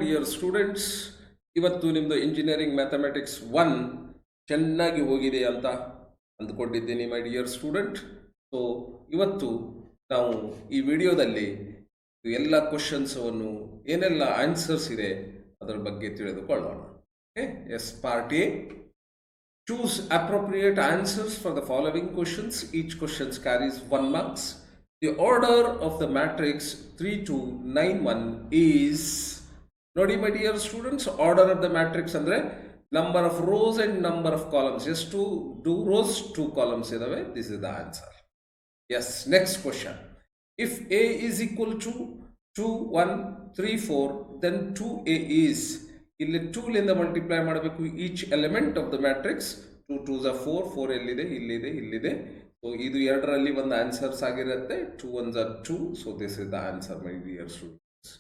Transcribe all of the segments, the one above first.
Dear students, ಇವತ್ತು ನಿಮ್ಮದು engineering mathematics 1 ಚೆನ್ನಾಗಿ ಹೋಗಿದೆ ಅಂತ ಅಂದ್ಕೊಂಡಿದ್ದೀನಿ ಮೈ ಡಿಯರ್ ಸ್ಟೂಡೆಂಟ್. ಸೊ ಇವತ್ತು ನಾವು ಈ ವಿಡಿಯೋದಲ್ಲಿ ಎಲ್ಲ ಕ್ವಶನ್ಸವನ್ನು ಏನೆಲ್ಲ ಆನ್ಸರ್ಸ್ ಇದೆ ಅದರ ಬಗ್ಗೆ ತಿಳಿದುಕೊಳ್ಳೋಣ. Okay, yes, part A. Choose appropriate answers for the following questions. Each question carries 1 marks. The order of the matrix 3291 is, ನೋಡಿ my dear students, order of the matrix ಅಂದ್ರೆ number of rows and number of columns. Just to do rows, 2 columns idave. This is the answer. Yes, next question. If A is equal to 2, 1, 3, 4, then 2A is, ಇಲ್ಲಿ 2 ಲಿಂದ multiply ಮಾಡಬೇಕು each element of the matrix. 2 2s are 4, 4 ಎಲ್ಲಿದೆ, ಇಲ್ಲಿದೆ. So ಇದು ಎರಡರಲ್ಲಿ ಒಂದು answers ಆಗಿರುತ್ತೆ. 2 1s are 2, so this is the answer my dear students.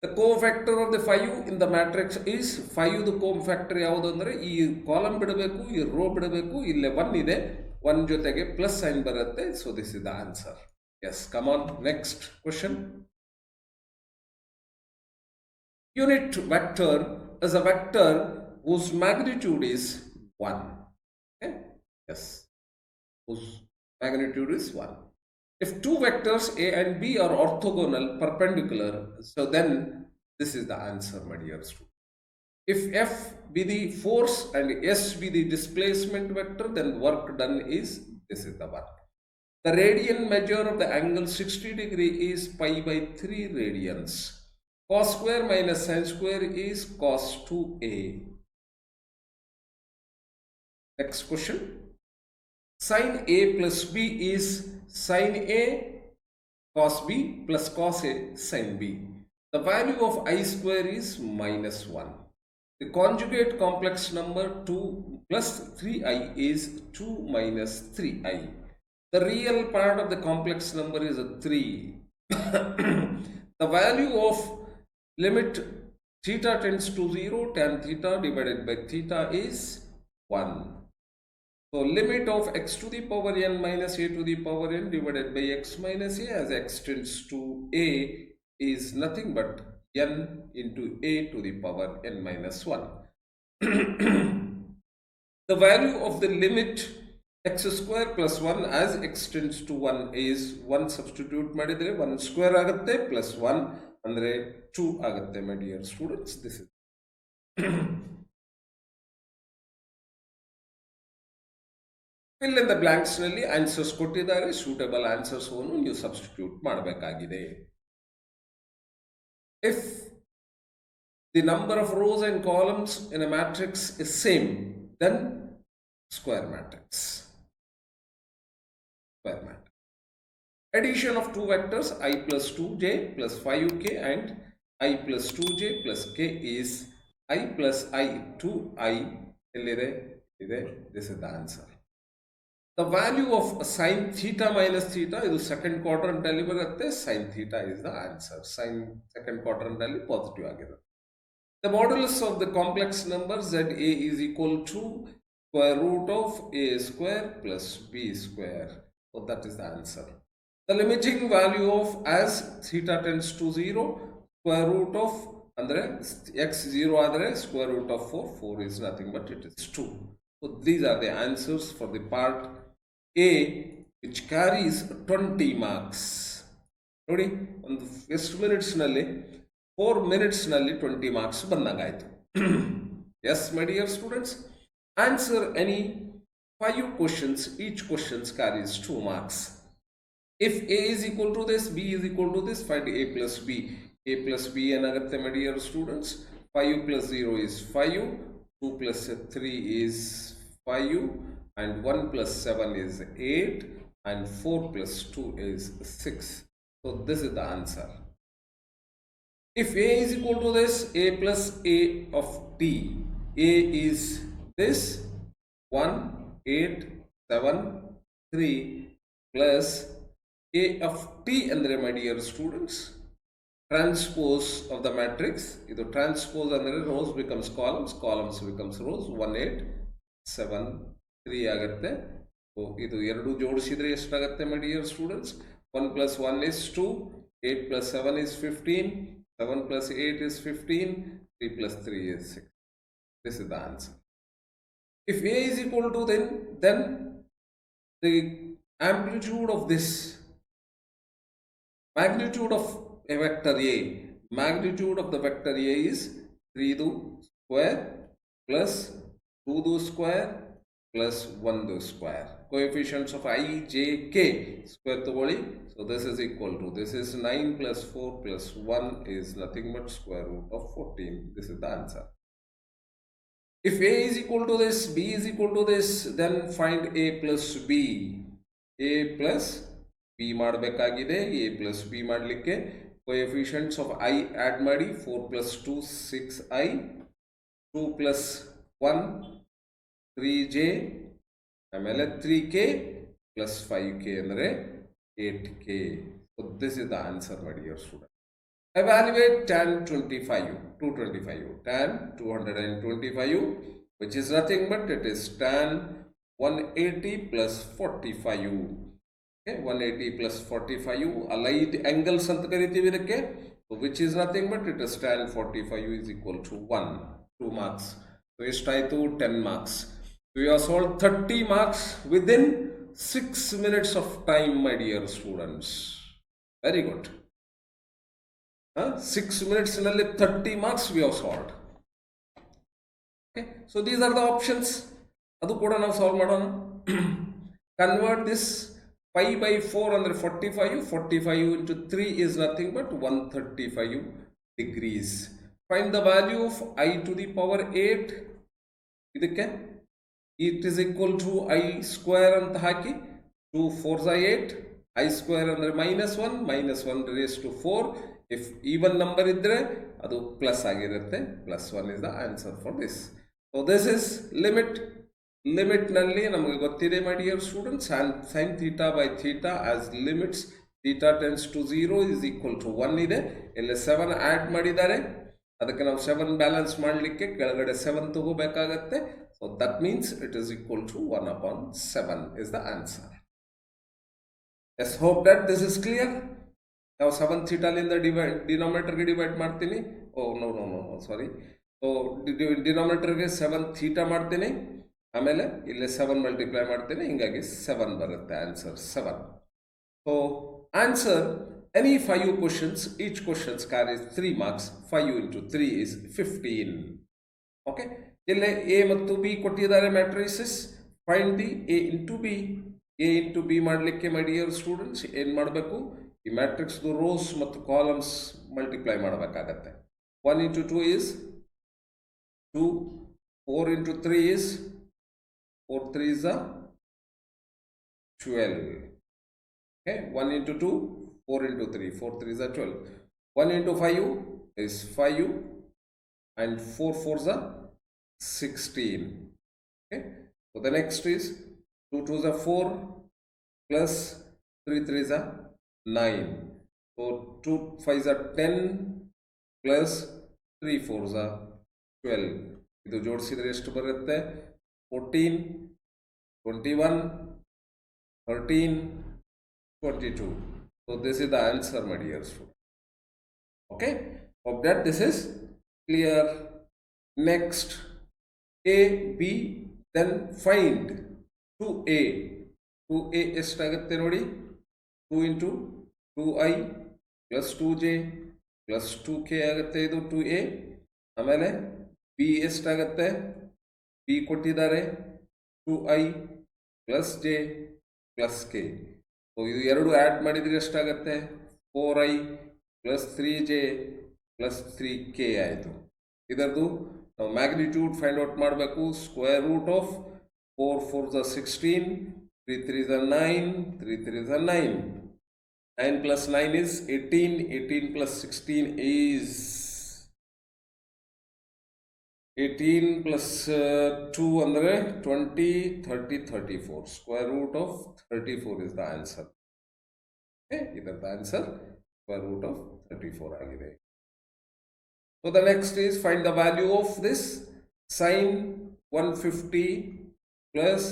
The cofactor of the 5 in the matrix is, 5 the cofactor ಯಾವುದು ಅಂದರೆ ಈ ಕಾಲಮ್ ಬಿಡಬೇಕು, ಈ ರೋ ಬಿಡಬೇಕು. ಇಲ್ಲೇ 1 ಇದೆ, 1 ಜೊತೆಗೆ ಪ್ಲಸ್ ಸೈನ್ ಬರುತ್ತೆ. So this is the answer. Yes, come on, next question. Unit vector is a vector whose magnitude is 1. Okay? Yes, whose magnitude is 1. If two vectors A and B are orthogonal perpendicular, so then this is the answer, my dear student. If F be the force and S be the displacement vector, then work done is, this is the one. The radian measure of the angle 60 degree is pi by 3 radians. Cos square minus sin square is cos 2a. Next question. Sin a plus b is sin a cos b plus cos a sin b. The value of I square is minus 1. The conjugate complex number 2 plus 3i is 2 minus 3i. The real part of the complex number is a 3. The value of limit theta tends to 0, tan theta divided by theta is 1. So limit of x to the power n minus a to the power n divided by x minus a as x tends to a is nothing but n into a to the power n minus 1. The value of the limit x square plus 1 as x tends to 1 is 1. Substitute ಮಾಡಿದ್ರೆ 1 square ಆಗುತ್ತೆ plus 1 ಅಂದರೆ 2 ಆಗುತ್ತೆ my dear students. This is fill in the blanks ನಲ್ಲಿ answers ಕೊಟ್ಟಿದ್ದಾರೆ. Suitable answers ಅನ್ನು ನೀವು substitute ಮಾಡಬೇಕಾಗಿದೆ. If the number of rows and columns in a matrix is same, then square matrix. Addition of two vectors I plus 2j plus 5k and I plus 2j plus k is I plus I 2i. This is the answer. The value of sin theta minus theta is the second quadrant alli barutte. Sin theta is the answer. Sin second quadrant alli positive agide. The modulus of the complex number za is equal to square root of a square plus b square. So that is the answer. The limiting value of as theta tends to 0, square root of andre x 0 adre square root of 4 is nothing but it is 2. So these are the answers for the part A, which carries 20 marks. ನೋಡಿ, ಒಂದು ಎಷ್ಟು minutes ನಲ್ಲಿ 4 minutes ನಲ್ಲಿ 20 marks ಬಂದಾಗಾಯ್ತು. Yes, my dear students, answer any 5 questions. Each question carries 2 marks. If a is equal to this, b is equal to this, find a plus b. A plus b ಏನಾಗುತ್ತೆ my dear students? 5 plus 0 is 5, 2 plus 3 is 5, and 1 plus 7 is 8, and 4 plus 2 is 6. So this is the answer. If a is equal to this, a plus a of t, a is this 1, 8, 7, 3 plus a of t andre my dear students transpose of the matrix. Idu transpose andre rows becomes columns, columns becomes rows. 1 8 7 3 ಆಗುತ್ತೆ. So ಇದು ಎರಡು ಜೋಡಿಸಿದ್ರೆ ಎಷ್ಟಾಗುತ್ತೆ my dear students? 1 plus 1 is 2, 8 plus 7 is 15, 7 plus 8 is 15. 3 plus 3 is 6. This is the answer. If A is equal to then the amplitude of this magnitude of a vector A, magnitude of the vector A is 3 do square plus 2 do square plus 1 do square. Coefficients of I, J, K square togoli. So this is equal to, this is 9 plus 4 plus 1 is nothing but square root of 14. This is the answer. If A is equal to this, B is equal to this, then find A plus B. A plus B ಮಾಡಬೇಕಾಗಿದೆ. A plus B ಮಾಡಲಿಕ್ಕೆ coefficients of I add ಮಾಡಿ 4 plus 2 6I, 2 plus 1 3J, ಆಮೇಲೆ 3K plus 5K ಅಂದರೆ 8K. So this is the answer, my dear student. Evaluate tan 25, 225, tan 225, which is nothing but it is tan 180 plus 45. Okay, 180 plus 45, allied angles ಅಂತ ಕರಿತೀವಿ ಇದಕ್ಕೆ. So which is nothing but it is tan 45 is equal to 1, 2 marks. So ಎಷ್ಟಾಯಿತು 10 marks. So you have solved 30 marks within 6 minutes of time, my dear students. Very good. 6 minutes nalli 30 marks we have solved. Okay, so these are the options. Adu kuda ನಾವು solve ಮಾಡೋಣ. Convert this 5 by 4 ಅಂದರೆ 45. 45 into 3 is nothing but 135 degrees. Find the value of I to the power 8. ಇದಕ್ಕೆ it is equal to I square ಅಂತ ಹಾಕಿ 2 4s are 8. I square ಅಂದರೆ -1 raised to 4. If even number ಇದ್ರೆ ಅದು plus ಆಗಿರುತ್ತೆ. +1 is the answer for this. So this is limit. Limit ನಲ್ಲಿ ನಮಗೆ ಗೊತ್ತಿದೆ, my dear students, sin theta by theta as limits theta tends to 0 is equal to 1 ಇದೆ. ಇಲ್ಲಿ 7 add ಮಾಡಿದ್ದಾರೆ. ಅದಕ್ಕೆ ನಾವು 7 ಬ್ಯಾಲೆನ್ಸ್ ಮಾಡಲಿಕ್ಕೆ ಕೆಳಗಡೆ 7 ತಗೋಬೇಕಾಗತ್ತೆ. So that means it is equal to 1/7 is the answer. Let's hope that this is clear. ನಾವು 7 ಥೀಟಾಲಿಂದ ಡಿನಾಮಿನೇಟರ್ಗೆ ಡಿವೈಡ್ ಮಾಡ್ತೀನಿ. No sorry. ಸೊ ಡಿನಾಮಿನೇಟರ್ಗೆ 7 ಥೀಟಾ ಮಾಡ್ತೀನಿ, ಆಮೇಲೆ ಇಲ್ಲಿ 7 ಮಲ್ಟಿಪ್ಲೈ ಮಾಡ್ತೀನಿ, ಹಿಂಗಾಗಿ 7 ಬರುತ್ತೆ answer 7. So answer any 5 questions, each questions carries 3 marks. 5 into 3 is 15. Okay, ಇಲ್ಲಿ ಎ ಮತ್ತು ಬಿ ಕೊಟ್ಟಿದ್ದಾರೆ matrices. Find the A into B. A into B ಮಾಡಲಿಕ್ಕೆ ಮೈ ಡಿಯರ್ ಸ್ಟೂಡೆಂಟ್ಸ್ ಏನು ಮಾಡಬೇಕು? ಈ ಮ್ಯಾಟ್ರಿಕ್ಸ್ದು ರೋಸ್ ಮತ್ತು ಕಾಲಮ್ಸ್ ಮಲ್ಟಿಪ್ಲೈ ಮಾಡಬೇಕಾಗತ್ತೆ. 1 into 2 is 2. 4 into 3 is 4 3s are 12. Okay, 1 into 2, 4 into 3, 4 3s are 12. 1 into 5 is 5 and 4 4s are 16. Okay, so the next is 2 2s are 4 plus 3 3s are 9. So 2 5s are 10 plus 3 4s are 12. ಇದು ಜೋಡಿಸಿದ್ರೆ ಎಷ್ಟು ಬರುತ್ತೆ? 14 21 13 22. So this is the answer, my dear student. Okay, hope that this is clear. Next, A, B, then find 2A. 2A ಎಷ್ಟಾಗುತ್ತೆ ನೋಡಿ? 2 into 2I plus 2J plus 2K ಆಗುತ್ತೆ. ಇದು 2A. ಆಮೇಲೆ B ಎಷ್ಟಾಗುತ್ತೆ? B ಕೊಟ್ಟಿದ್ದಾರೆ 2I plus J plus K. So ಇದು ಎರಡು add ಮಾಡಿದರೆ ಎಷ್ಟಾಗುತ್ತೆ? 4I plus 3J plus 3K ಆಯಿತು. ಇದರದ್ದು ನಾವು ಮ್ಯಾಗ್ನಿಟ್ಯೂಡ್ ಫೈಂಡ್ ಔಟ್ ಮಾಡಬೇಕು. Square root of 4 4s are 16, 3 3s are 9, 3 3s are 9. 9 plus 9 is 18, 18 plus 16 is 18 plus 2 ಅಂದರೆ 20, 30, 34. Square root of 34 is the answer. Okay, ಇದರ ಆನ್ಸರ್ square root of 34 ಆಗಿದೆ. So the next is find the value of this sin 150 plus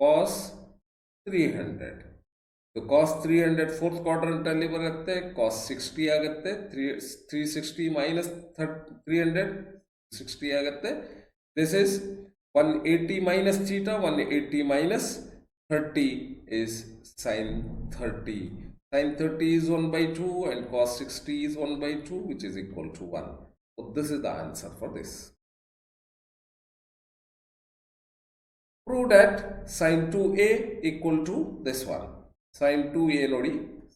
cos 300. cos 300 fourth quadrant ಅಲ್ಲಿ ಬರುತ್ತೆ, cos 60 ಆಗುತ್ತೆ, 360 minus 300 60 ಆಗುತ್ತೆ. This is 180 minus theta, 180 minus 30 is sin 30. Sin 30 is 1 by 2 and cos 60 is 1 by 2, which is equal to 1. So this is the answer for this. Prove that sin 2a equal to this one. Sin 2a ನೋಡಿ,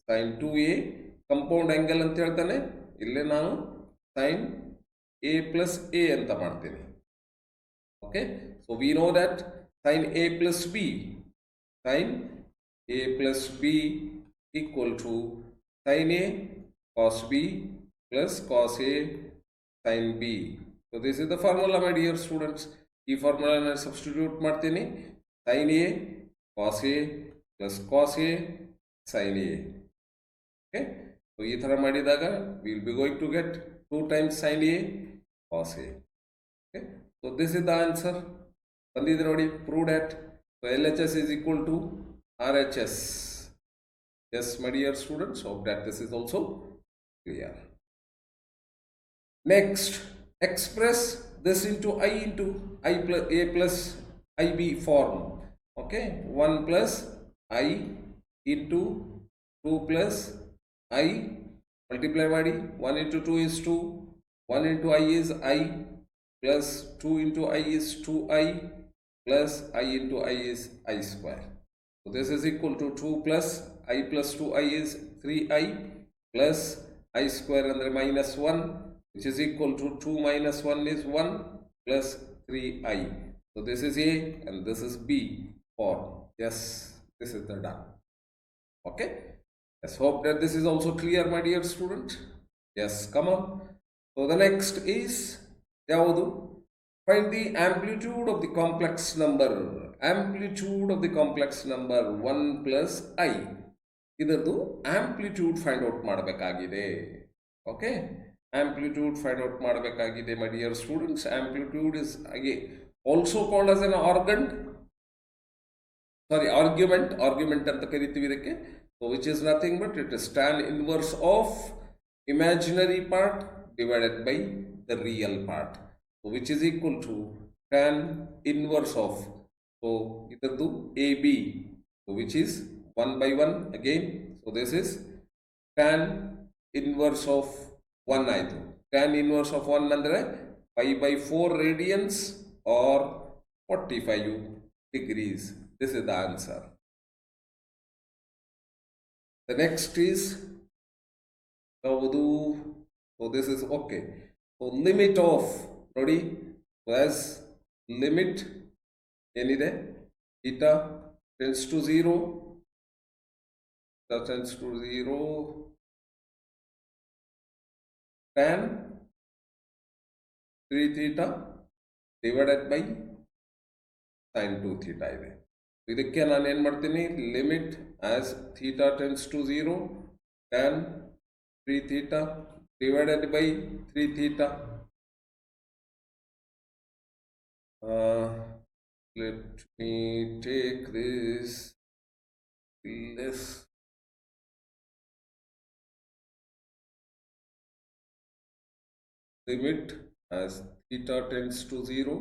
sin 2a compound angle ಅಂತ ಹೇಳ್ತಾನೆ. ಇಲ್ಲೇ ನಾನು sin a plus a ಅಂತ ಮಾಡ್ತೀನಿ. Okay, so we know that sin a plus b, sin a plus b equal to sin a cos b plus cos a sin b. So this is the formula, my dear students. ಈ ಫಾರ್ಮುಲಾನ substitute ಮಾಡ್ತೀನಿ. sin a cos a plus cos a sin a. Okay, so ಈ ಥರ ಮಾಡಿದಾಗ we will be going to get 2 times sin a cos a. Okay, so this is the answer. ಬಂದಿದೆ ನೋಡಿ, prove that. So LHS is equal to RHS. Yes, my dear students, hope that this is also clear. Next, express this into I plus a plus ib form. Okay, 1 plus I into 2 plus I multiply ಮಾಡಿ, 1 into 2 is 2, 1 into I is I, plus 2 into I is 2I, plus I into I is I square. So this is equal to 2 plus I plus 2I is 3I, plus I square under minus 1, which is equal to 2 minus 1 is 1, plus 3I. So this is A and this is B form. Yes, this is the done. Okay, let's hope that this is also clear, my dear student. Yes, come on. So the next is ಯಾವುದು? Find the amplitude of the complex number. Amplitude of the complex number 1 plus I. ಇದರದು amplitude find out ಮಾಡಬೇಕಾಗಿದೆ. Okay, amplitude find out ಮಾಡಬೇಕಾಗಿದೆ, my dear students. Amplitude is again also called as an argument ಅಂತ ಕರಿತೀವಿ ಇದಕ್ಕೆ. So which is nothing but it is tan inverse of imaginary part divided by the real part. So which is equal to tan inverse of, so ಇದರದು AB, so which is 1 by 1 again. So this is tan inverse of 1 ಆಯಿತು. tan inverse of 1 ಅಂದರೆ 5 by 4 radians or 45 degrees. This is the answer. The next is ಯಾವುದು? So this is okay. So limit of ನೋಡಿ, as limit ಏನಿದೆ, theta tends to 0, tends to 0, tan 3 theta divided by sin 2 theta ಇದೆ. ಇದಕ್ಕೆ ನಾನು ಏನು ಮಾಡ್ತೀನಿ, limit as theta tends to 0 tan 3 theta divided by 3 theta. Let me take this limit as theta tends to 0,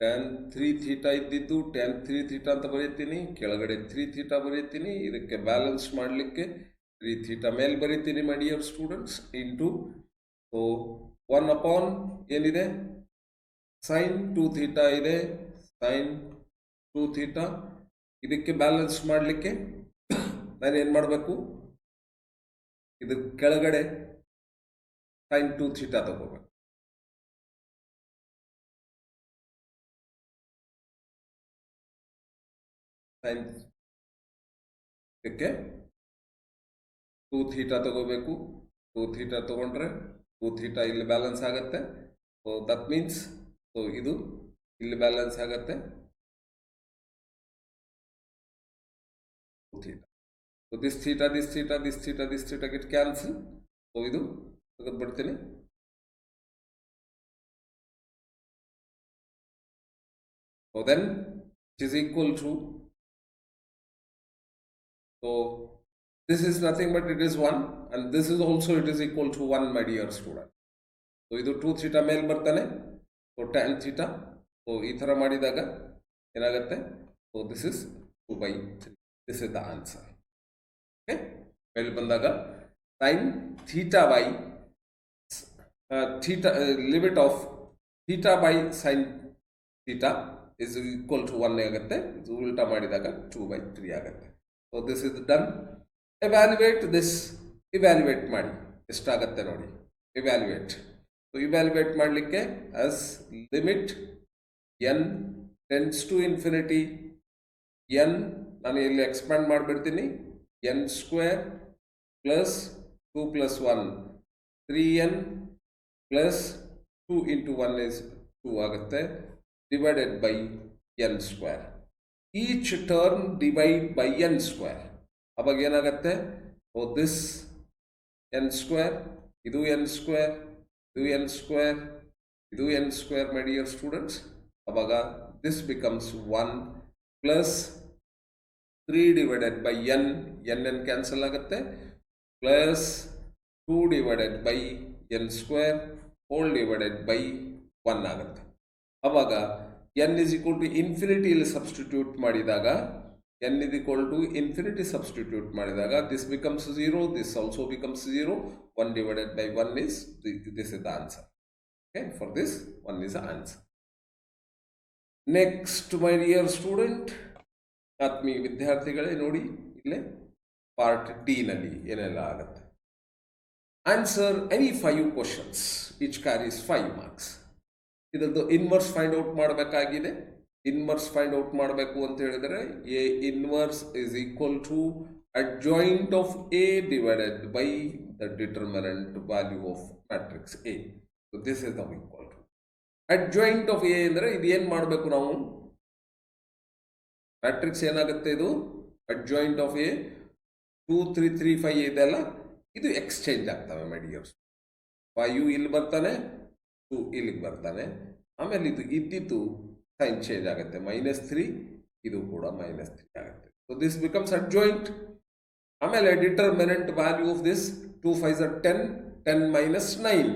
tan 3 theta ಇದ್ದಿದ್ದು tan 3 theta ಅಂತ ಬರೀತೀನಿ, ಕೆಳಗಡೆ 3 theta ಬರೀತೀನಿ. ಇದಕ್ಕೆ ಬ್ಯಾಲೆನ್ಸ್ ಮಾಡಲಿಕ್ಕೆ 3 theta ಮೇಲೆ ಬರೀತೀನಿ, my dear students, into so 1 upon ಏನಿದೆ sin 2 theta ಇದೆ, sin 2 theta. ಇದಕ್ಕೆ ಬ್ಯಾಲೆನ್ಸ್ ಮಾಡಲಿಕ್ಕೆ ನಾನು ಏನು ಮಾಡಬೇಕು, ಇದು ಕೆಳಗಡೆ sin 2 theta ತಗೋಬೇಕು. sin ಇದಕ್ಕೆ 2 theta ತಗೋಬೇಕು. 2 theta ತಗೊಂಡ್ರೆ 2 theta ಇಲ್ಲಿ ಬ್ಯಾಲೆನ್ಸ್ ಆಗುತ್ತೆ. ಸೊ ದಟ್ ಮೀನ್ಸ್, ಸೊ ಇದು ಇಲ್ಲಿ ಬ್ಯಾಲೆನ್ಸ್ ಆಗುತ್ತೆ 2 theta. So this theta, this theta, this theta, this theta get cancel. So ಇದು ತೆಗೆದು ಬಿಡ್ತೀನಿ. So then it is equal to, so This is nothing but it is 1 and this is also it is equal to 1, my dear student. So ಇದು 2 theta ಮೇಲೆ ಬರ್ತಾನೆ. So tan theta. So ಈ ಥರ ಮಾಡಿದಾಗ ಏನಾಗುತ್ತೆ? So this is 2 by 3. This is the answer. Okay? ಮೇಲೆ ಬಂದಾಗ sin theta by limit of theta by sin theta is equal to 1 ಆಗುತ್ತೆ. ಇದು ಉಲ್ಟಾ ಮಾಡಿದಾಗ 2 by 3 ಆಗುತ್ತೆ. So this is done. Evaluate this. Evaluate ಮಾಡಿ ಎಷ್ಟಾಗತ್ತೆ ನೋಡಿ. Evaluate. So evaluate ಮಾಡಲಿಕ್ಕೆ as limit n tends to infinity n ನಾನು ಇಲ್ಲಿ ಎಕ್ಸ್ಪ್ಯಾಂಡ್ ಮಾಡಿಬಿಡ್ತೀನಿ n square plus 2 plus 1 3n plus 2 into 1 is 2 ಆಗುತ್ತೆ divided by n square. Each term divide by n square. ಅವಾಗ ಏನಾಗುತ್ತೆ? ಓ ದಿಸ್ n ಸ್ಕ್ವೇರ್, ಇದು n square, ಇದು n square, ಇದು n square my dear students. ಅವಾಗ this becomes 1 plus 3 divided by n, n cancel ಆಗುತ್ತೆ, plus 2 divided by n square whole divided by 1 ಆಗುತ್ತೆ. ಅವಾಗ n is equal to infinity ಇಲ್ಲಿ substitute ಮಾಡಿದಾಗ n is equal to infinity substitute ಮಾಡಿದಾಗ this becomes 0, this also becomes 0, 1 divided by 1 is this is the answer. Okay, for this 1 is the answer. Next my dear student, ಆತ್ಮೀಯ ವಿದ್ಯಾರ್ಥಿಗಳೇ ನೋಡಿ ಇಲ್ಲೇ part D ನಲ್ಲಿ ಏನೆಲ್ಲ ಆಗುತ್ತೆ. Answer any 5 questions each carries 5 marks. ಇದರದ್ದು inverse find out ಮಾಡಬೇಕಾಗಿದೆ. Inverse find out ಮಾಡಬೇಕು ಅಂತ ಹೇಳಿದರೆ A inverse is equal to adjoint of A divided by the determinant value of matrix A. So this is the equal to adjoint of A ಅಂದರೆ ಇದು ಏನು ಮಾಡಬೇಕು ನಾವು? Matrix ಏನಾಗುತ್ತೆ ಇದು? ಅಡ್ಜಾಯಿಂಟ್ ಆಫ್ ಎ 2 3 3 5 ಇದೆಲ್ಲ ಇದು ಎಕ್ಸ್ಚೇಂಜ್ ಆಗ್ತವೆ ಮೈ ಡಿಯರ್ಸ್. 5 ಇಲ್ಲಿ ಬರ್ತಾನೆ, 2 ಇಲ್ಲಿಗೆ ಬರ್ತಾನೆ, ಆಮೇಲೆ ಇದು ಇದ್ದಿತ್ತು ಸೈನ್ ಚೇಂಜ್ ಆಗುತ್ತೆ, -3 ಇದು ಕೂಡ -3 ಆಗುತ್ತೆ. So this becomes adjoint. ಆಮೇಲೆ determinant value of this 2 5s are 10, 10 minus 9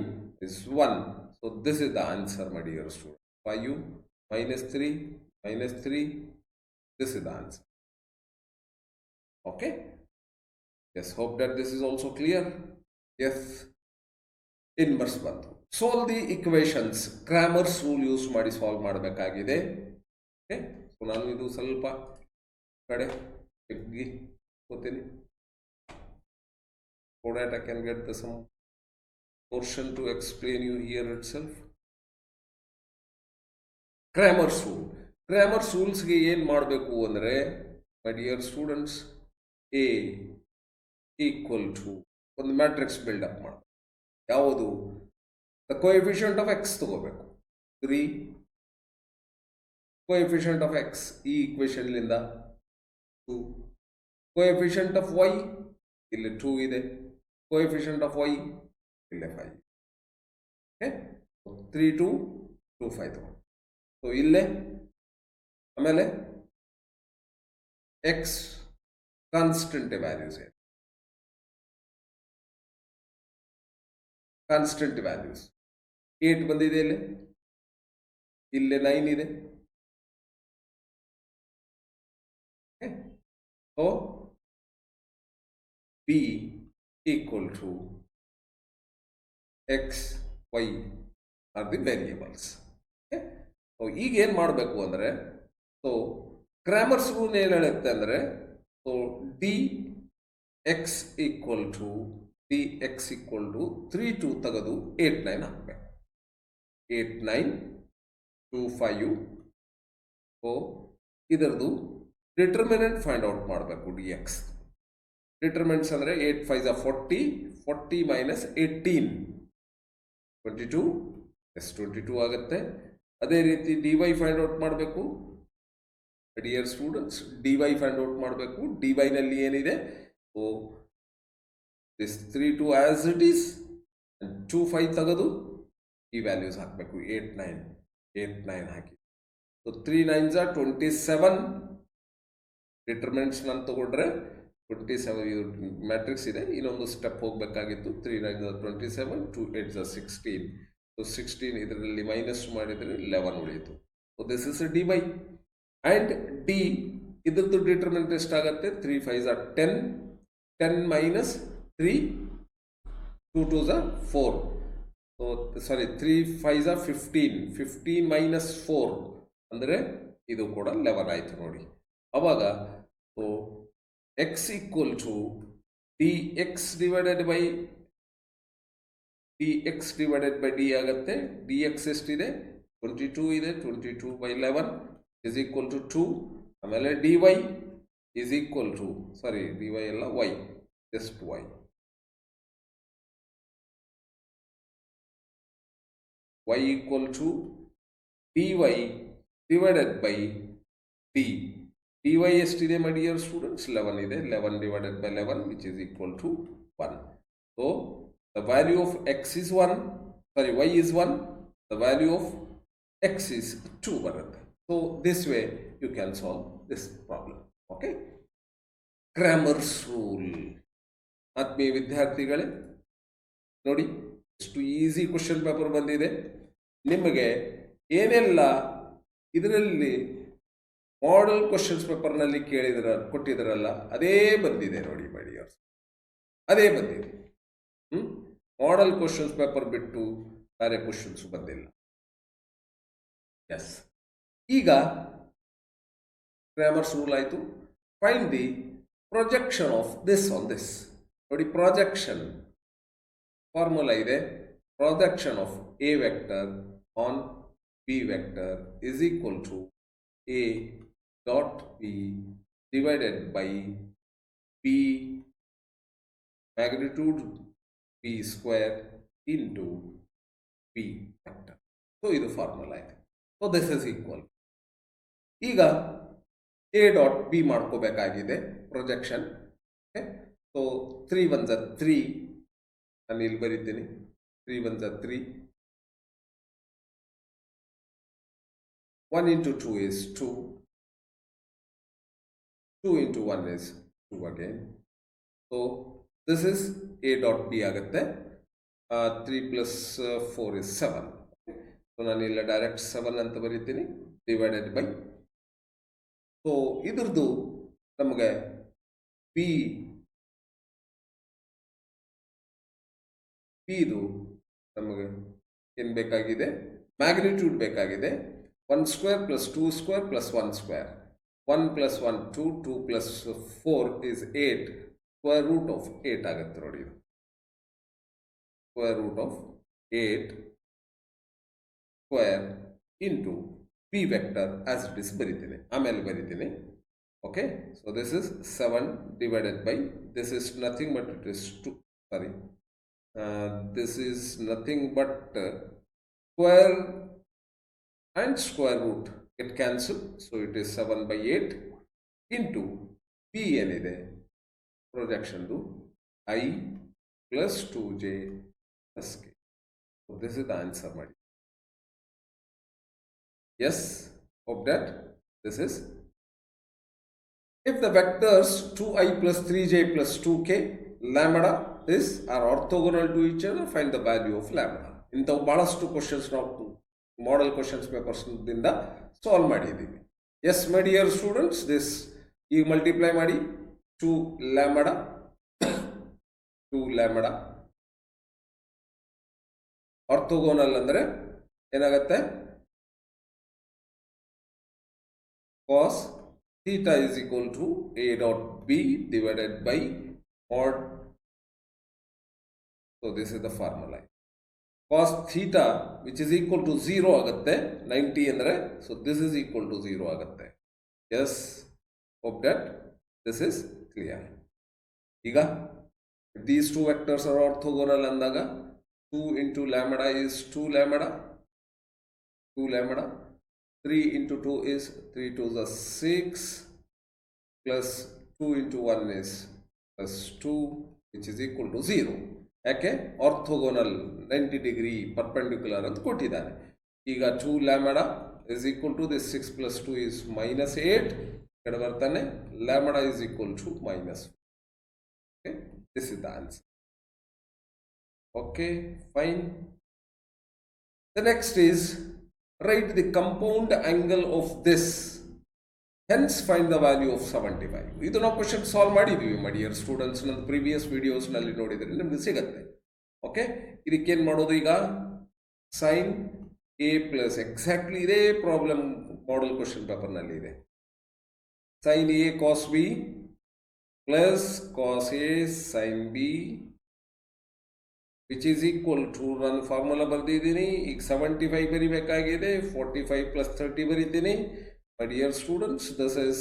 is 1. So this is the answer my dear student. 5 -3 -3, this is the answer. Okay, yes, hope that this is also clear. Yes, inverse ಬಂತು. Solve the equations Cramer's rule use ಮಾಡಿ ಸಾಲ್ವ್ ಮಾಡಬೇಕಾಗಿದೆ. Okay, so ನಾನು ಇದು ಸ್ವಲ್ಪ ಕಡೆ ತೆಗ್ಗಿ ಹೋಗ್ತೀನಿ. So that I can get the some portion to explain you here itself. Cramer's rule. Cramer's ರೂಲ್ಸ್ಗೆ ಏನು ಮಾಡಬೇಕು ಅಂದರೆ my dear students, A equal to ಒಂದು ಮ್ಯಾಟ್ರಿಕ್ಸ್ ಬಿಲ್ಡಪ್ ಮಾಡಬೇಕು. ಯಾವುದು? ದ ಕೋಎಫಿಷಿಯಂಟ್ ಆಫ್ ಎಕ್ಸ್ ತಗೋಬೇಕು. 3 ಕೋಎಫಿಷಿಯಂಟ್ ಆಫ್ ಎಕ್ಸ್ ಈ ಇಕ್ವೇಷನ್ಲಿಂದ 2, coefficient of Y ಇಲ್ಲಿ 2 ಇದೆ, ಕೋಎಫಿಷಿಯಂಟ್ ಆಫ್ ವೈ ಇಲ್ಲೇ 5. ಓಕೆ, 3 2 2 5 ತಗೋ. ಸೊ ಇಲ್ಲೇ ಆಮೇಲೆ ಎಕ್ಸ್ ಕಾನ್ಸ್ಟೆಂಟ್ ವ್ಯಾಲ್ಯೂಸ್ ಇದೆ, ಕಾನ್ಸ್ಟೆಂಟ್ ವ್ಯಾಲ್ಯೂಸ್ 8 ಬಂದಿದೆ, ಇಲ್ಲೇ 9 ಇದೆ. So B equal to X Y are the variables. So ಈಗ ಏನು ಮಾಡಬೇಕು ಅಂದರೆ, ಸೊ ಕ್ರಾಮರ್ಸ್ ರೂಲ್ ಏನು ಹೇಳುತ್ತೆ ಅಂದರೆ, so D X equal to dx equal to 3 2 ತೆಗೆದು 8 9 ಹಾಕಬೇಕು. 8 9 2 5. ಸೊ ಇದರದು ಡಿಟರ್ಮಿನೆಂಟ್ ಫೈಂಡ್ ಔಟ್ ಮಾಡಬೇಕು. dx ಡಿಟರ್ಮಿನೆಂಟ್ಸ್ ಅಂದರೆ 8 5s are 40, 40 minus 18 22, ಎಸ್ 22 ಆಗುತ್ತೆ. ಅದೇ ರೀತಿ dy ಫೈಂಡ್ ಔಟ್ ಮಾಡಬೇಕು dear students. dy find out ಮಾಡಬೇಕು. dy ನಲ್ಲಿ ಏನಿದೆ? So this 3 2 as it is and 2 5 ತೆಗೆದು ಈ ವ್ಯಾಲ್ಯೂಸ್ ಹಾಕಬೇಕು. 8 9 8 9 ಹಾಕಿ. So 3 9s are 27. ಡಿಟರ್ಮಿನೆಂಟ್ಸ್ ನಾನು ತಗೊಂಡ್ರೆ 27 ಇದು ಮ್ಯಾಟ್ರಿಕ್ಸ್ ಇದೆ, ಇನ್ನೊಂದು ಸ್ಟೆಪ್ ಹೋಗಬೇಕಾಗಿತ್ತು. 3 9 27, 2 8 16. ಸೊ 16 ಇದರಲ್ಲಿ ಮೈನಸ್ ಮಾಡಿದರೆ 11 ಉಳಿಯಿತು. So this is D Y and D. ಇದ್ರದ್ದು ಡಿಟರ್ಮಿನೆಂಟ್ ಎಷ್ಟಾಗುತ್ತೆ? 3 5 10, 10 ಮೈನಸ್ 3, 2 2 4. ಸೊ ಸಾರಿ 3 5 15, 15 ಮೈನಸ್ 4 ಅಂದರೆ ಇದು ಕೂಡ 11 ಆಯಿತು ನೋಡಿ. ಅವಾಗ so x equal to dx divided by D ಆಗುತ್ತೆ. dx ಎಷ್ಟಿದೆ? 22 ಇದೆ. 22 by 11 is equal to 2. ಆಮೇಲೆ dy is equal to, sorry dy ಎಲ್ಲ y, just y. y equal to dy divided by d. dy ಎಷ್ಟಿದೆ my dear students? 11 ಇದೆ. 11 divided by 11 which is equal to 1. So the value of x is 1, sorry y is 1, the value of x is 2 ಬರುತ್ತೆ. So this way you can solve this problem. Okay, Cramer's rule. ಆತ್ಮೀಯ ವಿದ್ಯಾರ್ಥಿಗಳೇ ನೋಡಿ, ಎಷ್ಟು easy question paper ಬಂದಿದೆ. ನಿಮಗೆ ಏನೆಲ್ಲ ಇದರಲ್ಲಿ model questions ಪೇಪರ್ನಲ್ಲಿ ಕೊಟ್ಟಿದ್ರಲ್ಲ ಅದೇ ಬಂದಿದೆ ನೋಡಿ ಮೈ ಡಿಯರ್ಸ್, ಅದೇ ಬಂದಿದೆ. ಮಾಡೆಲ್ ಕ್ವಶನ್ಸ್ ಪೇಪರ್ ಬಿಟ್ಟು ಬೇರೆ ಕ್ವಶನ್ಸ್ ಬಂದಿಲ್ಲ. ಎಸ್, ಈಗ ಕ್ರಾಮರ್ಸ್ ರೂಲ್ ಆಯಿತು. Find the projection of this on this. ನೋಡಿ, ಪ್ರೊಜೆಕ್ಷನ್ ಫಾರ್ಮುಲಾ ಇದೆ. Projection of A vector on B vector is equal to A dot b divided by b magnitude b square into b vector. So ಇದು formula ಇದೆ. So this is equal. ಈಗ a dot b ಮಾಡ್ಕೋಬೇಕಾಗಿದೆ projection. So 3 1 3, ನಾನು ಇಲ್ಲಿ ಬರೀತೀನಿ. 3 1 3, 1 into 2 is 2, 2 into 1 is 2 again. So this is a dot b ಆಗುತ್ತೆ. 3 plus 4 is 7. So ನಾನು ಇಲ್ಲ ಡೈರೆಕ್ಟ್ 7 ಅಂತ ಬರೀತೀನಿ, ಡಿವೈಡೆಡ್ ಬೈ. ಸೊ ಇದ್ರದ್ದು ನಮಗೆ ಇದು ನಮಗೆ ಏನು ಬೇಕಾಗಿದೆ? ಮ್ಯಾಗ್ನಿಟ್ಯೂಡ್ ಬೇಕಾಗಿದೆ. 1 square plus 2 square plus 1 square. 1 plus 1 2, 2 plus 4 is 8. Square root of 8 ಆಗುತ್ತೆ ನೋಡಿ ಇದು. Square root of 8 square into b vector as it is ಬರೀತೀನಿ, ಆಮೇಲೆ ಬರೀತೀನಿ. Okay, so this is 7 divided by, this is nothing but it is 2, sorry, this is nothing but square and square root get cancelled, so it is 7 by 8 into p ಏನಿದೆ ಪ್ರೊಜೆಕ್ಷನ್ದು I plus 2j plus k. So this is the answer ಮಾಡಿ. Yes, hope that this is. If the vectors 2i plus 3j plus 2k lambda are orthogonal to each other, find the value of lambda. ಇಂಥವು ಬಹಳಷ್ಟು questions ನಾವು model questions ಪೇಪರ್ಸ್ನಿಂದ solve ಮಾಡಿದ್ದೀವಿ. Yes my dear students, this ಈಗ multiply ಮಾಡಿ 2 lambda orthogonal ಅಂದರೆ ಏನಾಗುತ್ತೆ? cos theta is equal to a dot b divided by mod. So this is the formula. Cos theta which is equal to 0 ಆಗುತ್ತೆ 90 ಅಂದರೆ. So this is equal to 0 ಆಗುತ್ತೆ. Yes, hope that this is clear. ಈಗ these two vectors are orthogonal ಅಂದಾಗ 2 into lambda is 2 lambda. 3 into 2 is 3 2s are 6 plus 2 into 1 is plus 2 which is equal to 0. ಯಾಕೆ? Orthogonal 90 degree perpendicular ಅಂತ ಕೊಟ್ಟಿದ್ದಾನೆ. ಈಗ 2 lambda is equal to this 6 plus 2 is minus 8. ఇక్కడ ಬರ್ತಾನೆ lambda is equal to minus This is the answer. Okay, fine. The next is write the compound angle of this. Hence find the value of 75. ಇದು ನಾವು question solve ಮಾಡಿದ್ದೀವಿ my dear students. ನನ್ನ previous ವಿಡಿಯೋಸ್ನಲ್ಲಿ ನೋಡಿದರೆ ನಿಮಗೆ ಸಿಗುತ್ತೆ. Okay, ಇದಕ್ಕೇನು ಮಾಡೋದು ಈಗ? ಸೈನ್ ಎ ಪ್ಲಸ್ ಎಕ್ಸಾಕ್ಟ್ಲಿ ಇದೇ ಪ್ರಾಬ್ಲಮ್ ಮಾಡಲ್ ಕ್ವಶನ್ ಪೇಪರ್ನಲ್ಲಿ ಇದೆ. Sine A cos B plus cos A sine B which is equal to, ನಾನು ಫಾರ್ಮುಲಾ ಬರೆದಿದ್ದೀನಿ. ಈಗ 75 ಬರಿಬೇಕಾಗಿದೆ, 45 ಪ್ಲಸ್ 30 ಬರೀತೀನಿ. My dear students, this is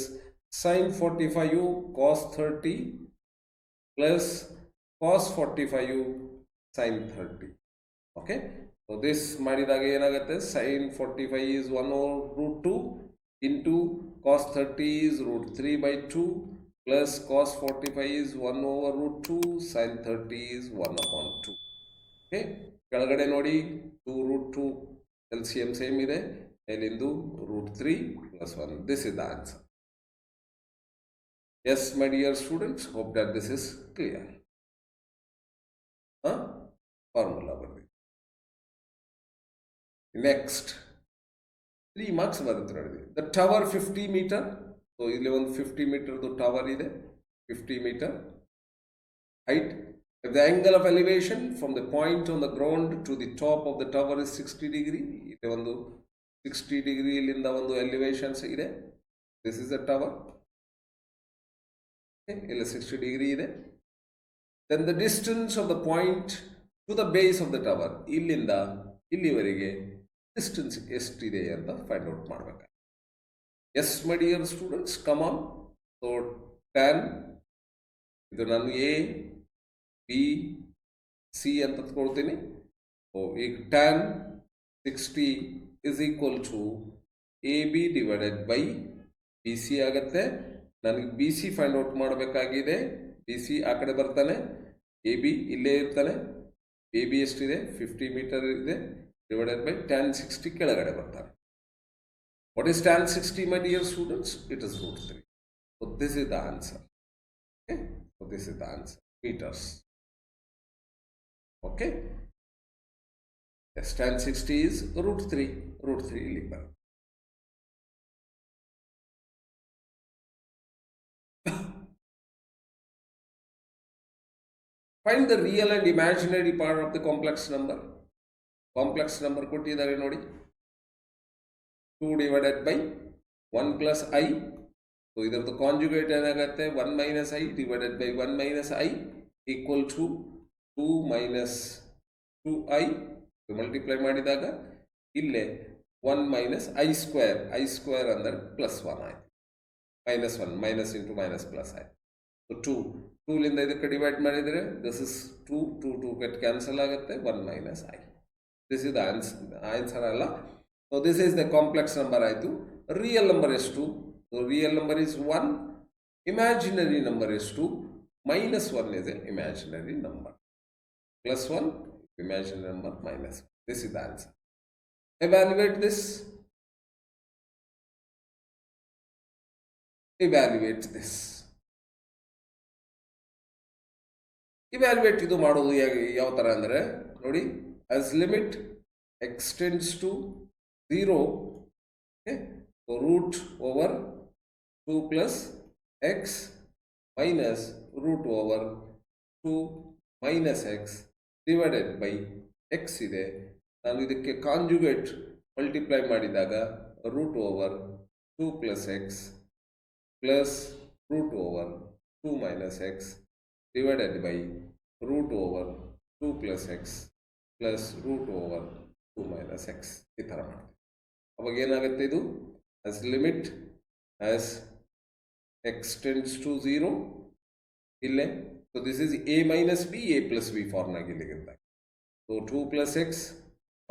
sin 45u cos 30 plus cos 45u sin 30. Okay, so this ಮಾಡಿದಾಗ ಏನಾಗುತ್ತೆ? sin 45 is 1 over root 2 into cos 30 is root 3 by 2 plus cos 45 is 1 over root 2 sin 30 is 1 upon 2. Okay, ಕೆಳಗಡೆ ನೋಡಿ 2 root 2 LCM same ಇದೆ. L into root 3 plus 1. This is the answer. Yes, my dear students, hope that this is clear. Formula. Next, 3 marks. The tower 50 meter. So, 50 meter the tower is 50 meter height. If the angle of elevation from the point on the ground to the top of the tower is 60 degree, 60 degree ಇಲ್ಲಿಂದ ಒಂದು elevations ಇದೆ. This is the tower. ಇಲ್ಲಿ 60 degree ಇದೆ. Then the distance of the point to the base of the tower, ಇಲ್ಲಿಂದ ಇಲ್ಲಿವರೆಗೆ distance ಎಷ್ಟಿದೆ ಅಂತ find out ಮಾಡಬೇಕು. Yes my dear students, come on. So tan, ಇದು ನಾನು ಎ ಬಿ ಸಿ ಅಂತ ತಗೊಳ್ತೀನಿ. ಈಗ tan 60 is equal to AB divided by BC ಆಗುತ್ತೆ. ನನಗೆ BC ಫೈಂಡ್ ಔಟ್ ಮಾಡಬೇಕಾಗಿದೆ. BC ಆ ಕಡೆ ಬರ್ತಾನೆ, AB ಇಲ್ಲೇ ಇರ್ತಾನೆ. AB ಎಷ್ಟಿದೆ? 50 ಮೀಟರ್ ಇದೆ. ಡಿವೈಡೆಡ್ ಬೈ tan 60 ಕೆಳಗಡೆ ಬರ್ತಾನೆ. What is tan 60 my dear students? It is root 3. So this is the answer. Okay, so this is the answer, meters. Okay, yes, tan 60 is root 3. Root 3 ಇಲ್ಲಿ ಬರುತ್ತೆ. Find the real and imaginary part of the complex number. Complex number ಕೊಟ್ಟಿದ್ದಾರೆ ನೋಡಿ. 2 divided by 1 plus i. So ಇದರದ್ದು conjugate ಏನಾಗುತ್ತೆ? 1 minus i divided by 1 minus i equal to 2 minus 2i. Multiply ಮಾಡಿದಾಗ ಇಲ್ಲೇ 1 minus i square ಅಂದರೆ plus 1 ಆಯ್ತು. Minus 1 minus into minus plus ಆಯ್ತು. So 2 ಲಿಂದ ಇದಕ್ಕೆ ಡಿವೈಡ್ ಮಾಡಿದರೆ ದಿಸ್ ಇಸ್ 2 ಗೆಟ್ ಕ್ಯಾನ್ಸಲ್ ಆಗುತ್ತೆ. 1 minus i. This is the answer ಅಲ್ಲ. So this is the complex number ಆಯಿತು. ರಿಯಲ್ ನಂಬರ್ ಎಷ್ಟು? Real number is 1, imaginary number ಎಷ್ಟು? -1 is an imaginary number. +1 imaginary number, -1. This is the answer. Evaluate this. Evaluate this. Evaluate ಇದು ಮಾಡೋದು ಯಾವ ಥರ ಅಂದರೆ ನೋಡಿ, as limit extends to 0, okay, so root over 2 plus x minus root over 2 minus x divided by x ಇದೆ. ನಾನು ಇದಕ್ಕೆ conjugate multiply ಮಾಡಿದಾಗ root over 2 plus x plus root over 2 minus x divided by root over 2 plus x plus root over 2 minus x ಈ ಥರ ಮಾಡ್ತೀವಿ. ಅವಾಗ ಏನಾಗುತ್ತೆ ಇದು? as limit as x tends to 0 ಇಲ್ಲೇ. So this is a minus b, a plus b ಫಾರ್ಮ್ನಾಗ ಇಲ್ಲಿಗಿಂತ. So 2 plus x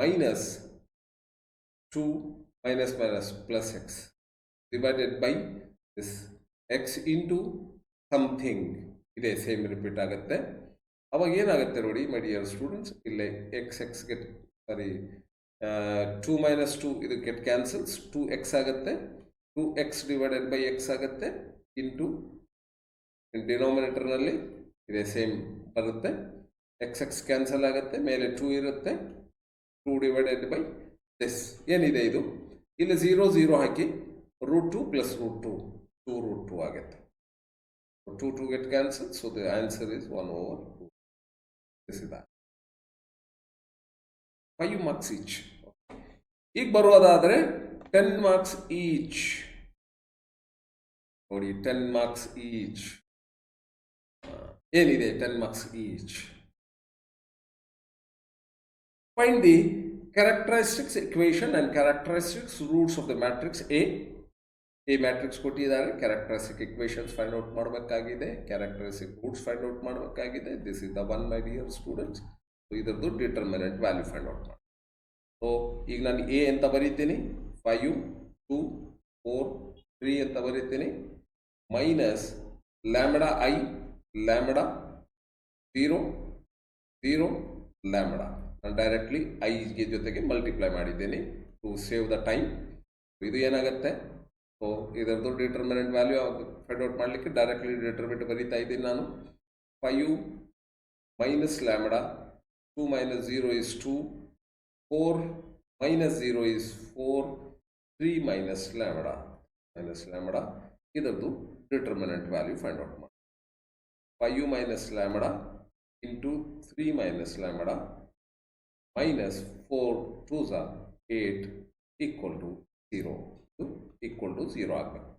minus 2 minus plus x divided by this x into something ಇದೆ, ಸೇಮ್ ರಿಪೀಟ್ ಆಗುತ್ತೆ. ಅವಾಗ ಏನಾಗುತ್ತೆ ನೋಡಿ ಮೈ ಡಿಯರ್ ಸ್ಟೂಡೆಂಟ್ಸ್, ಇಲ್ಲೇ X get ಸಾರಿ 2 minus 2 ಇದು ಗೆಟ್ ಕ್ಯಾನ್ಸಲ್ಸ್, 2x ಆಗುತ್ತೆ. 2x ಡಿವೈಡೆಡ್ ಬೈ x ಆಗುತ್ತೆ ಇಂಟು ಡಿನಾಮಿನೇಟರ್ನಲ್ಲಿ ಇದೇ ಸೇಮ್ ಬರುತ್ತೆ. ಎಕ್ಸ್ ಎಕ್ಸ್ ಕ್ಯಾನ್ಸಲ್ ಆಗುತ್ತೆ, ಮೇಲೆ 2 ಇರುತ್ತೆ. 2 ಡಿವೈಡೆಡ್ ಬೈ ದಿಸ್ ಏನಿದೆ ಇದು, ಇಲ್ಲಿ 0 0 ಹಾಕಿ √2 ಪ್ಲಸ್ √2 2√2 ಆಗುತ್ತೆ. 2 2 get cancelled, so the answer is 1/2. This is that. 5 marks each. ಈಗ ಬರುವುದಾದರೆ 10 marks each. ನೋಡಿ 10 marks each. ಏನಿದೆ 10 marks each? Find the characteristics equation and characteristics roots of the matrix A. A matrix ಕೊಟ್ಟಿದ್ದಾರೆ, characteristic equations find out ಮಾಡಬೇಕಾಗಿದೆ, characteristic roots find out ಮಾಡಬೇಕಾಗಿದೆ. This is the one, my dear students. So ಇದರದ್ದು determinant value find out ಮಾಡಿ. So ಈಗ ನಾನು A ಅಂತ ಬರೀತೀನಿ, 5 2 4 3 ಅಂತ ಬರೀತೀನಿ, minus lambda I lambda 0 0 lambda. ನಾನು ಡೈರೆಕ್ಟ್ಲಿ ಐಗೆ ಜೊತೆಗೆ ಮಲ್ಟಿಪ್ಲೈ ಮಾಡಿದ್ದೇನೆ ಟು ಸೇವ್ ದ ಟೈಮ್. ಇದು ಏನಾಗುತ್ತೆ, ಸೊ ಇದರದ್ದು ಡಿಟರ್ಮಿನೆಂಟ್ ವ್ಯಾಲ್ಯೂ ಫೈಂಡ್ ಔಟ್ ಮಾಡಲಿಕ್ಕೆ ಡೈರೆಕ್ಟ್ಲಿ ಡಿಟರ್ಮಿನೆಂಟ್ ಬರೀತಾ ಇದ್ದೀನಿ ನಾನು. 5 minus lambda 2 minus 0 is 2, 4 minus 0 is 4, 3 minus lambda ಇದರದ್ದು ಡಿಟರ್ಮಿನೆಂಟ್ ವ್ಯಾಲ್ಯೂ ಫೈಂಡ್ ಔಟ್ ಮಾಡಿ. 5 minus lambda into 3 minus lambda minus 4 2s are 8 equal to 0 ಆಗಬೇಕು.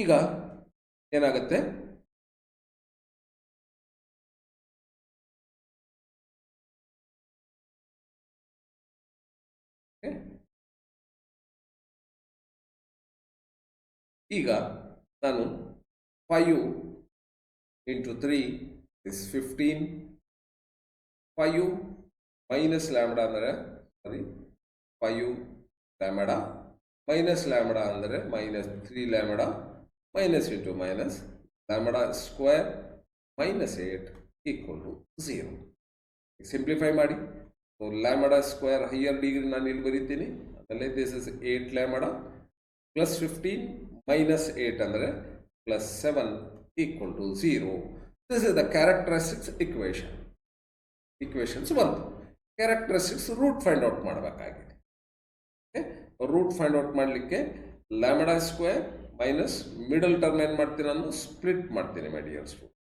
ಈಗ ಏನಾಗುತ್ತೆ, ಈಗ ನಾನು 5 into 3 is 15, 5 ಮೈನಸ್ ಲ್ಯಾಂಬ್ಡಾ ಅಂದರೆ 5 ಲ್ಯಾಂಬ್ಡಾ ಮೈನಸ್ ಲ್ಯಾಂಬ್ಡಾ ಅಂದರೆ minus 3 lambda minus into minus lambda square minus 8 equal to 0. Simplify ಮಾಡಿ. So lambda square higher degree ನಾನು ಇಲ್ಲಿ ಬರೀತೀನಿ. ಆಮೇಲೆ this is 8 lambda plus 15 minus 8 ಅಂದರೆ plus 7 equal to 0. This is the characteristics equations ಬಂತು. Characteristics root find out ಮಾಡಬೇಕಾಗಿದೆ. Root find out ಮಾಡಲಿಕ್ಕೆ lambda square minus middle term ಏನು ಮಾಡ್ತೀನಿ, ನಾನು ಸ್ಪ್ಲಿಟ್ ಮಾಡ್ತೀನಿ my dear student.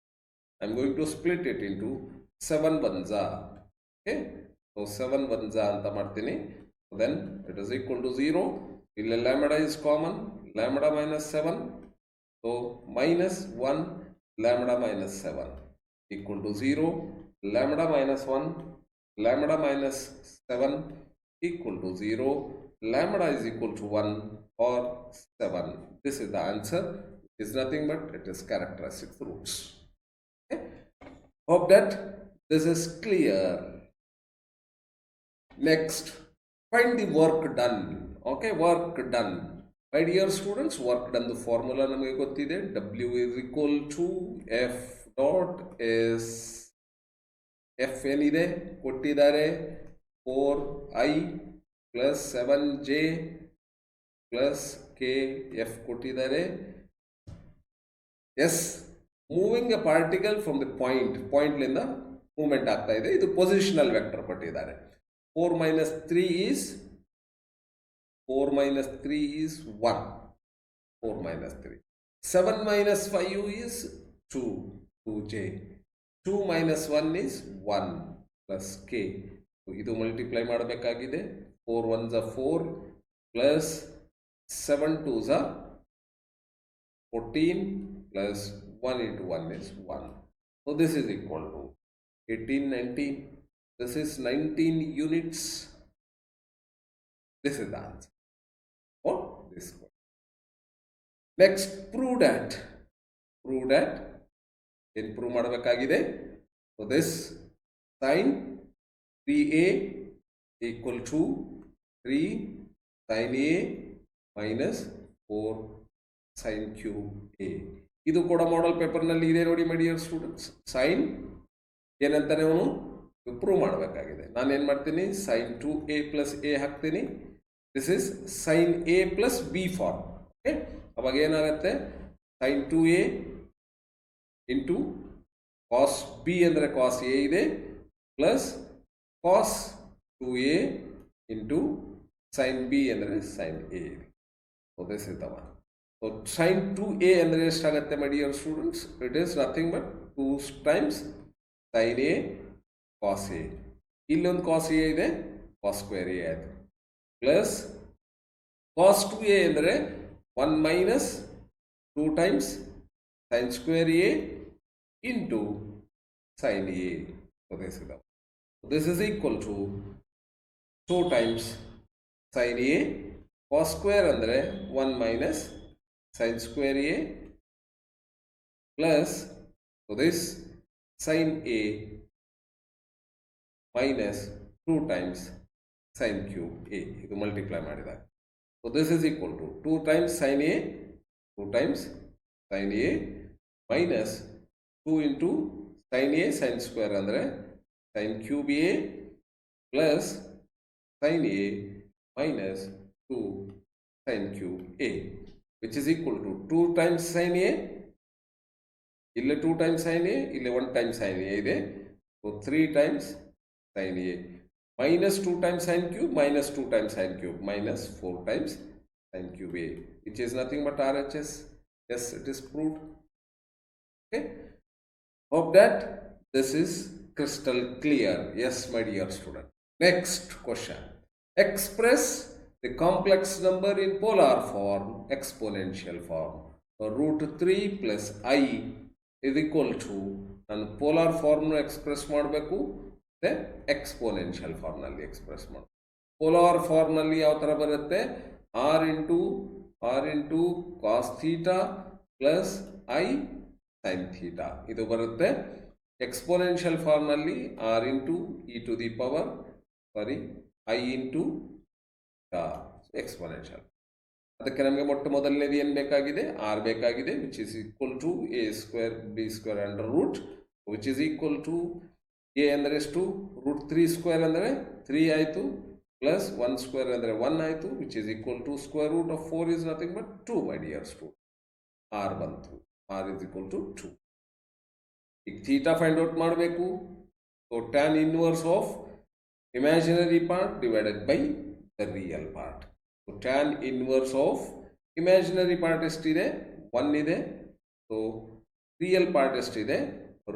I am going to split it into 7 1s. Okay, so 7 1s ಅಂತ ಮಾಡ್ತೀನಿ. Then it is equal to 0. ಇಲ್ಲಿ lambda is common, lambda minus 7, so minus 1 lambda minus 7 equal to 0. Lambda minus 1 lambda minus 7 equal to 0. Lambda is equal to 1 or 7. This is the answer. It is nothing but it is characteristic roots. Okay? Hope that this is clear. Next, find the work done. Okay, work done. My dear students, work done the formula ನಮಗೆ ಗೊತ್ತಿದೆ. W is equal to F dot S. F ಏನಿದೆ ಕೊಟ್ಟಿದ್ದಾರೆ, 4i plus 7j plus k. F ಕೊಟ್ಟಿದ್ದಾರೆ. Yes, moving a particle from the ಪಾಯಿಂಟ್ಲಿಂದ movement ಆಗ್ತಾ ಇದೆ. ಇದು positional vector ಕೊಟ್ಟಿದ್ದಾರೆ. 4 minus 3 is 1. 4 minus 3. 7 minus 5 is 2j. 2 minus 1 is 1 plus k. ಇದು multiply ಮಾಡಬೇಕಾಗಿದೆ. 4 1s are 4 plus 7 2s are 14 plus 1 into 1 is 1. So this is equal to 18 19. This is 19 units. This is the answer for this one. Next, prove that improve ಮಾಡಬೇಕಾಗಿದೆ. So this sin 3a equal to 3 sin a minus 4 sin cube a. ಇದು ಕೂಡ model ಪೇಪರ್ನಲ್ಲಿ ಇದೆ ನೋಡಿ ಮೈ dear students. Sign ಏನಂತಾನೆ ಅವನು prove ಮಾಡಬೇಕಾಗಿದೆ. ನಾನೇನು ಮಾಡ್ತೀನಿ, sin 2a plus a ಹಾಕ್ತೀನಿ. This is sin a plus b form. Okay, ಅವಾಗ ಏನಾಗುತ್ತೆ, sin 2a into cos B ಅಂದರೆ ಕಾಸ್ ಎ ಇದೆ plus cos 2a into sine B ಅಂದರೆ ಸೈನ್ ಎ ಇದೆ. So this is the one. So sine 2a ಅಂದರೆ ಎಷ್ಟಾಗುತ್ತೆ my dear students? It is nothing but 2 times sine A cos A. ಇಲ್ಲೊಂದು cos A ಇದೆ, cos square A ಆಯಿತು plus cos 2a ಅಂದರೆ 1 minus 2 times sine square a into sine a. This is equal to 2 times sine A cos square ಅಂದರೆ 1 minus sine square a plus this sine a minus 2 times sine cube a. ಇದು multiply ಮಾಡಿದಾಗ so this is equal to 2 times sin a, 2 times sin a minus 2 into sin a sin square ಅಂದರೆ sin cube a plus sin a minus 2 sin cube a which is equal to 2 times sin a, ಇಲ್ಲಿ 2 times sin a, ಇಲ್ಲಿ 1 times sin a ಇದೆ. so 3 times sin a minus 2 times sin cube minus 2 times sin cube minus 4 times sin cube a, which is nothing but RHS. Yes, it is proved. Okay, hope that this is crystal clear. Yes, my dear student. Next question: express the complex number in polar form, exponential form. So root 3 plus I is equal to, and polar form express ಮಾಡಬೇಕು, exponential ಫಾರ್ಮ್ನಲ್ಲಿ express ಮಾಡಿ. Polar ಫಾರ್ಮ್ನಲ್ಲಿ ಯಾವ ಥರ ಬರುತ್ತೆ? R into cos theta plus I sine theta ಇದು ಬರುತ್ತೆ. ಎಕ್ಸ್ಪೋನೆನ್ಷಿಯಲ್ ಫಾರ್ಮ್ನಲ್ಲಿ R into E to the power I into exponential. ಅದಕ್ಕೆ ನಮಗೆ ಮೊಟ್ಟ ಮೊದಲನೇದು ಏನು ಬೇಕಾಗಿದೆ? ಆರ್ ಬೇಕಾಗಿದೆ, which is equal to A square B square under root, which is equal to A ಅಂದರೆ ಎಷ್ಟು? ರೂಟ್ 3 ಸ್ಕ್ವೇರ್ ಅಂದರೆ 3 ಆಯಿತು ಪ್ಲಸ್ 1 ಸ್ಕ್ವೇರ್ ಅಂದರೆ 1 ಆಯಿತು, which is equal to square root of 4 is nothing but 2 my dear student. R ಬಂತು, R is equal to 2. ಈಗ theta find out ಮಾಡಬೇಕು. So tan inverse of imaginary part divided by the real part. So tan inverse of imaginary part ಎಷ್ಟಿದೆ? 1 ಇದೆ. So real part ಎಷ್ಟಿದೆ?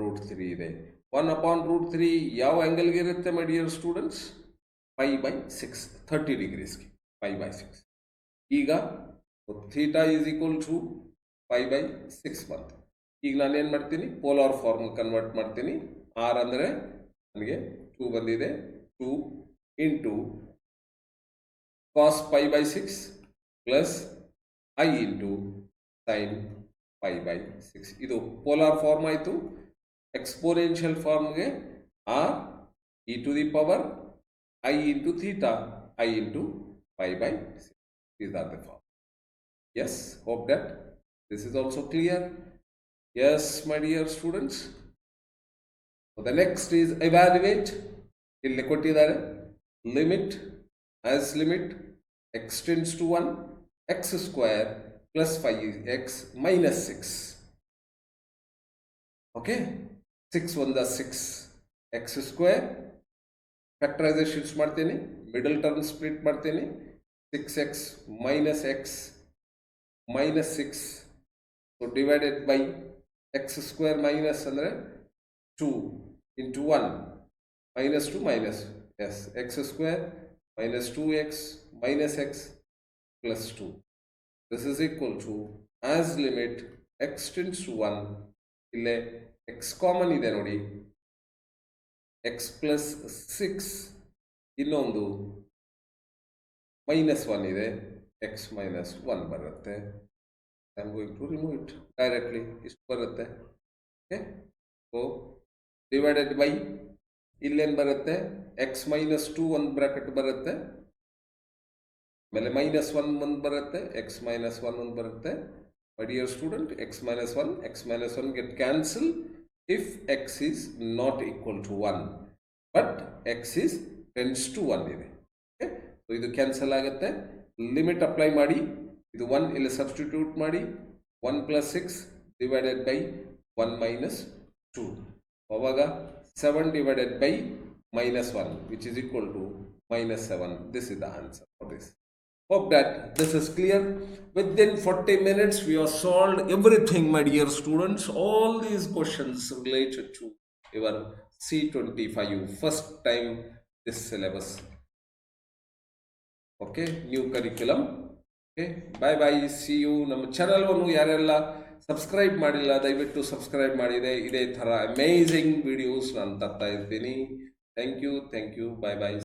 Root 3 ಇದೆ. 1 upon root 3 ಯಾವ ಆ್ಯಂಗಲ್ಗೆ ಇರುತ್ತೆ ಮೈ dear students? 5/6, 30 ಡಿಗ್ರೀಸ್ಗೆ 5/6. ಈಗ theta is equal to 5/6 ಬಂತು. ಈಗ ನಾನೇನು ಮಾಡ್ತೀನಿ? ಪೋಲಾರ್ ಫಾರ್ಮ್ ಕನ್ವರ್ಟ್ ಮಾಡ್ತೀನಿ. ಆರ್ ಅಂದರೆ ನನಗೆ 2 ಬಂದಿದೆ. 2 into cos 5/6 plus i into sine 5/6. ಇದು ಪೋಲಾರ್ ಫಾರ್ಮ್ ಆಯಿತು. ಎಕ್ಸ್ಪೋನೆನ್ಷಿಯಲ್ ಫಾರ್ಮ್ಗೆ R e to the power I into theta i into 5/6. These are the form. Yes, hope that this is also clear. Yes, my dear students. So the next is evaluate. ಇಲ್ಲಿ ಕೊಟ್ಟಿದ್ದಾರೆ limit as limit x tends to 1 x square plus 5x minus 6. Okay, 6 1 6 x square ಫ್ಯಾಕ್ಟರೈಸೇಷನ್ಸ್ ಮಾಡ್ತೀನಿ, middle term split ಮಾಡ್ತೀನಿ. 6x minus x minus 6 so divided by x square minus ಅಂದರೆ 2 into 1 minus 2 minus yes x square minus 2x minus x plus 2. This is equal to as limit x tends to 1. ಇಲ್ಲೇ x common ಇದೆ ನೋಡಿ, x plus 6 ಇನ್ನೊಂದು -1 ಇದೆ, x minus 1 ಬರುತ್ತೆ. I am going to remove it directly. ಇಷ್ಟು ಬರುತ್ತೆ. Okay, so divided by ಇಲ್ಲೇನು ಬರುತ್ತೆ? x minus 2 ಒಂದು ಬ್ರಾಕೆಟ್ ಬರುತ್ತೆ, ಆಮೇಲೆ -1 ಒಂದು ಬರುತ್ತೆ, x minus 1 ಒಂದು ಬರುತ್ತೆ. My dear student, x minus 1 get cancel if x is not equal to 1, but x is tends to 1 ಇದೆ. ಓಕೆ, ಸೊ ಇದು ಕ್ಯಾನ್ಸಲ್ ಆಗುತ್ತೆ. ಲಿಮಿಟ್ ಅಪ್ಲೈ ಮಾಡಿ, ಇದು 1 ಇಲ್ಲಿ ಸಬ್ಸ್ಟಿಟ್ಯೂಟ್ ಮಾಡಿ, 1 plus 6 ಡಿವೈಡೆಡ್ ಬೈ 1 minus 2. ಅವಾಗ 7 divided by -1, which is equal to -7. This is the answer for this. Hope that this is clear. Within 40 minutes, we have solved everything, my dear students. All these questions related to your C25, first time this syllabus. Okay, new curriculum. Okay, bye bye. See you. ನಮ್ಮ ಚಾನಲ್ವನ್ನು ಯಾರೆಲ್ಲ subscribe ಮಾಡಿಲ್ಲ ದಯವಿಟ್ಟು subscribe ಮಾಡಿದೆ. ಇದೇ ಥರ amazing videos ನಾನು ತರ್ತಾ ಇರ್ತೀನಿ. Thank you. Bye bye.